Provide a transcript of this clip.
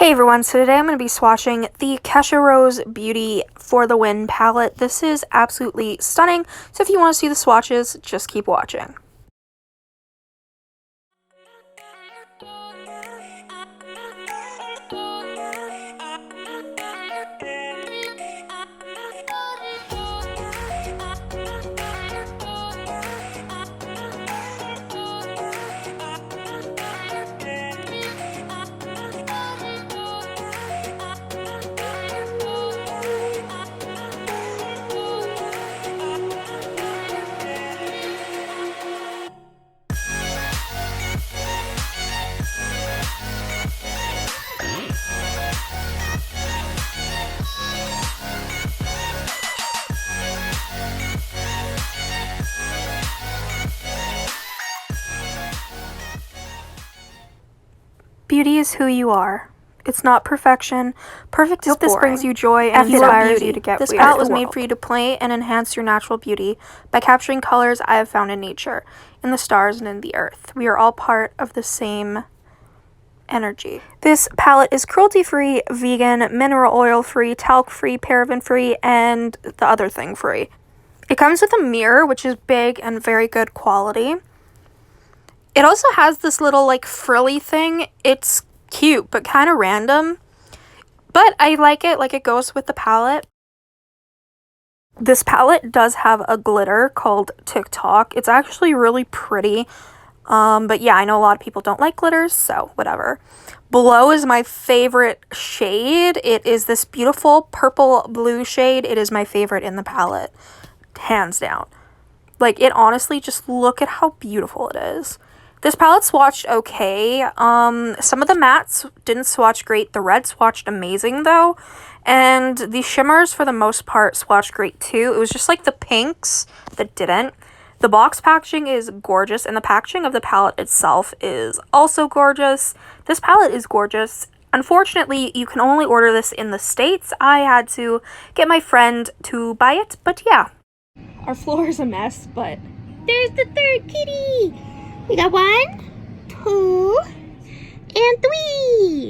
Hey everyone, so today I'm going to be swatching the Kesha Rose Beauty for the Win palette. This is absolutely stunning, so if you want to see the swatches, just keep watching. Beauty is who you are. It's not perfection. Perfect is boring. This brings you joy and inspires you to get weird. This palette was made for you to play and enhance your natural beauty by capturing colors I have found in nature, in the stars, and in the earth. We are all part of the same energy. This palette is cruelty-free, vegan, mineral oil-free, talc-free, paraben-free, and the other thing free. It comes with a mirror, which is big and very good quality. It also has this little like frilly thing. It's cute but kind of random, but I like it. Like, it goes with the palette. This palette does have a glitter called TikTok. It's actually really pretty, but yeah, I know a lot of people don't like glitters, so whatever. Below is my favorite shade. It is this beautiful purple blue shade. It is my favorite in the palette, hands down. Like, it honestly, just look at how beautiful it is. This palette swatched okay. Some of the mattes didn't swatch great. The red swatched amazing though. And the shimmers, for the most part, swatched great too. It was just like the pinks that didn't. The box packaging is gorgeous, and the packaging of the palette itself is also gorgeous. This palette is gorgeous. Unfortunately, you can only order this in the States. I had to get my friend to buy it, but yeah. Our floor is a mess, but there's the third kitty. We got 1, 2, and 3.